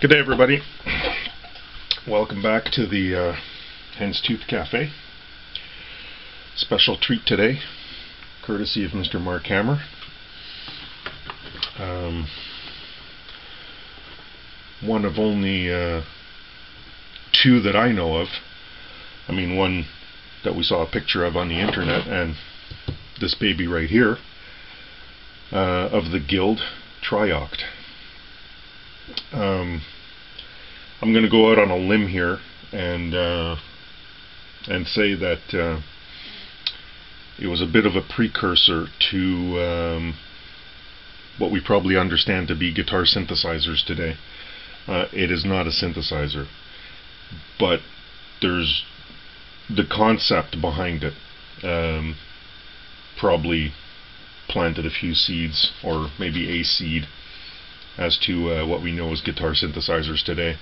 Good day, everybody. Welcome back to the Hen's Tooth Cafe. Special treat today, courtesy of Mr. Mark Hammer. One of only two that I know of. I mean, one that we saw a picture of on the internet, and this baby right here, of the Guild Trioct. I'm going to go out on a limb here and say that it was a bit of a precursor to what we probably understand to be guitar synthesizers today. It is not a synthesizer, but there's the concept behind it. Probably planted a few seeds, or maybe a seed, as to what we know as guitar synthesizers today.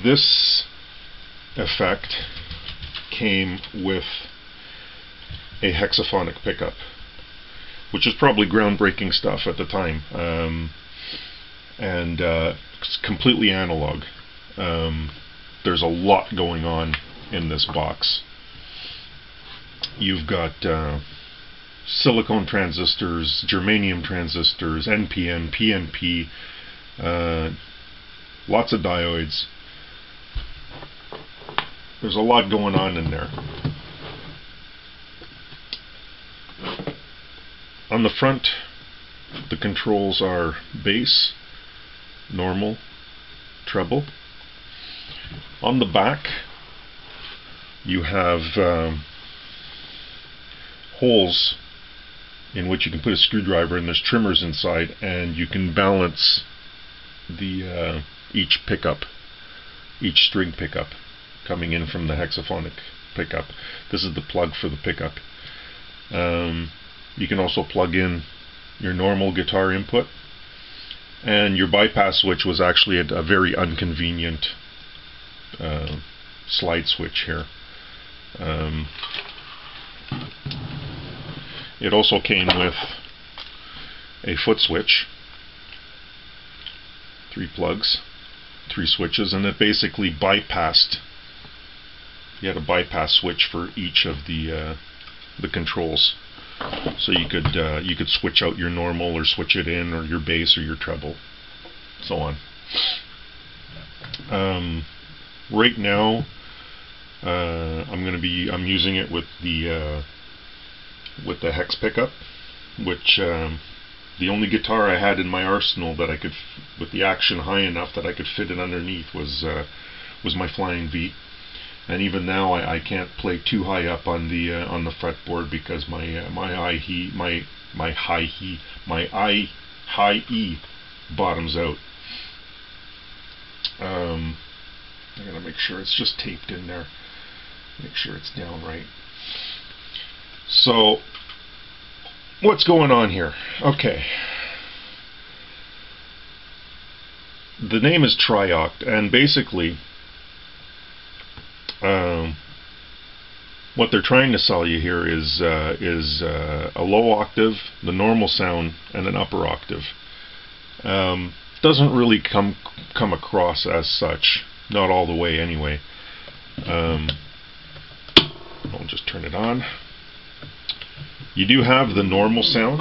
This effect came with a hexaphonic pickup, which is probably groundbreaking stuff at the time, and it's completely analog. There's a lot going on in this box. You've got silicone transistors, germanium transistors, NPN, PNP, lots of diodes. There's a lot going on in there. On the front, the controls are bass, normal, treble. On the back, you have holes in which you can put a screwdriver, and there's trimmers inside, and you can balance the each pickup, each string pickup coming in from the hexaphonic pickup. This is the plug for the pickup. You can also plug in your normal guitar input, and your bypass switch was actually a very inconvenient slide switch here. It also came with a foot switch, 3 plugs, 3 switches, and it basically bypassed. You had a bypass switch for each of the controls, so you could switch out your normal, or switch it in, or your bass, or your treble, so on. Right now, I'm using it with the hex pickup, which the only guitar I had in my arsenal that I could, with the action high enough that I could fit it underneath, was my Flying V. And even now I can't play too high up on the fretboard because my high E bottoms out. I gotta make sure it's just taped in there. Make sure it's down right. So, what's going on here? Okay. The name is Trioct, and basically, what they're trying to sell you here is a low octave, the normal sound, and an upper octave. Doesn't really come across as such, not all the way anyway. I'll just turn it on. You do have the normal sound.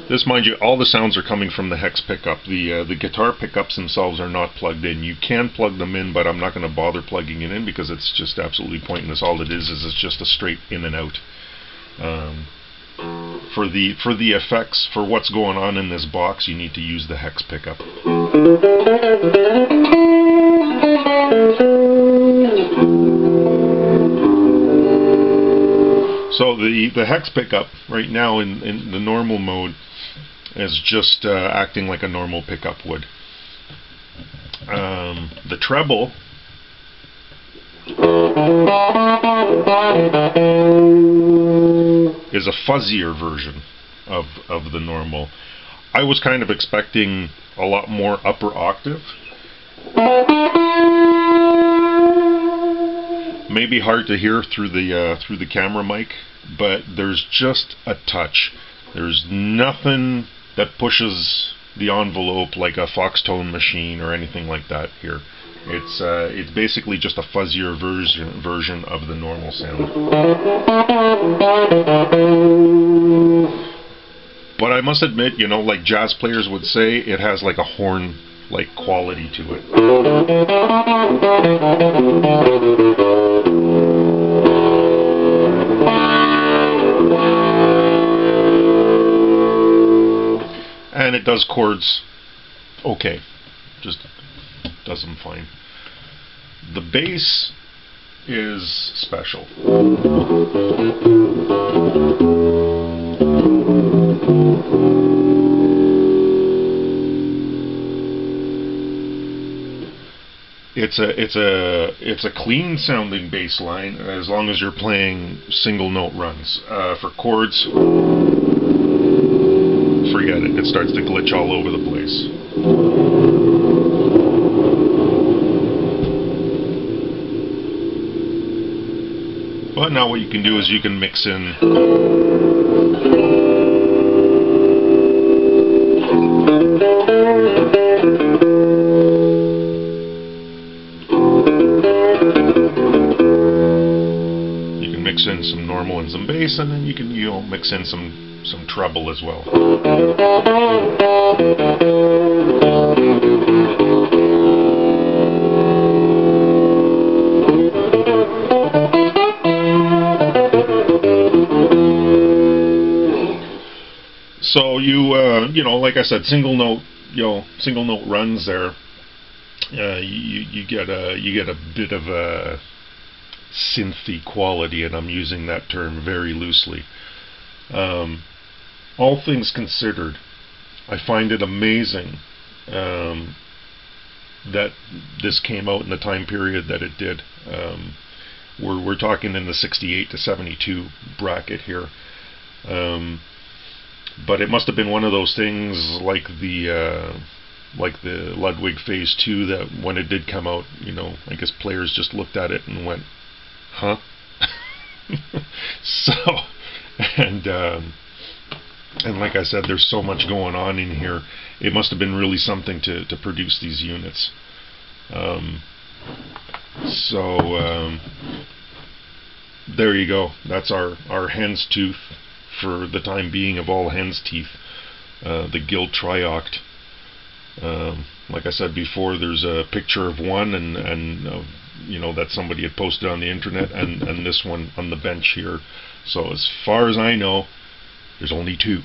This, mind you, all the sounds are coming from the hex pickup. The guitar pickups themselves are not plugged in. You can plug them in, but I'm not going to bother plugging it in because it's just absolutely pointless. All it is it's just a straight in and out. For the effects, for what's going on in this box, you need to use the hex pickup. So the hex pickup right now in the normal mode is just acting like a normal pickup would. The treble is a fuzzier version of the normal. I was kind of expecting a lot more upper octave, Maybe hard to hear through the camera mic, but there's just a touch. There's nothing that pushes the envelope like a Foxtone machine or anything like that here. It's basically just a fuzzier version of the normal sound. But I must admit, you know, like jazz players would say, it has like a horn-like quality to it. And it does chords okay. Just does them fine. The bass is special. It's a clean sounding bass line as long as you're playing single note runs. For chords, forget it. It starts to glitch all over the place. But now what you can do is you can mix in some normal and some bass, and then you can mix in some treble as well. So you know, like I said, single note runs there. You get a bit of a synthy quality, and I'm using that term very loosely. All things considered, I find it amazing that this came out in the time period that it did. We're talking in the 68 to 72 bracket here. But it must have been one of those things like the Ludwig Phase 2, that when it did come out, you know, I guess players just looked at it and went, huh? So, and like I said, there's so much going on in here. It must have been really something to produce these units. There you go. That's our hen's tooth for the time being of all hen's teeth. The Guild Trioct. Like I said before, there's a picture of one, and you know, that somebody had posted on the internet, and this one on the bench here. So as far as I know, there's only two.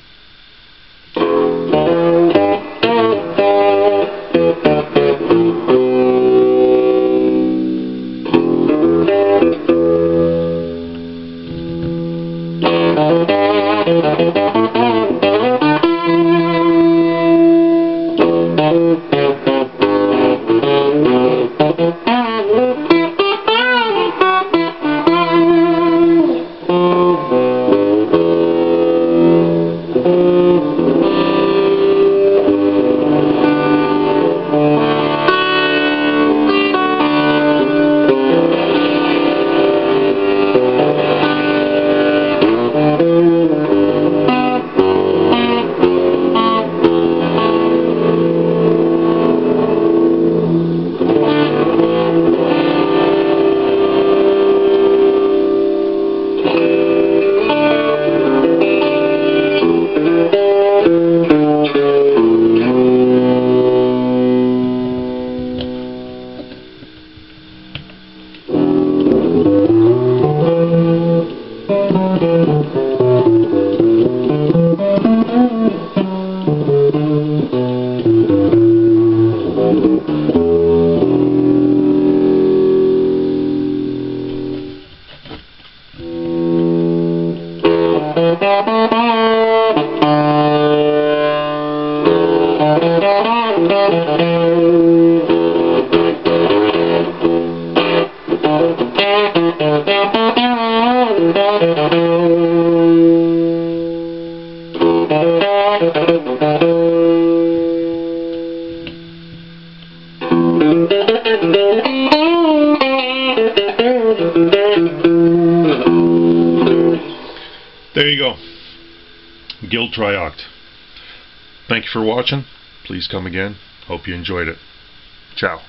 There you go. Guild Trioct. Thank you for watching. Please come again. Hope you enjoyed it. Ciao.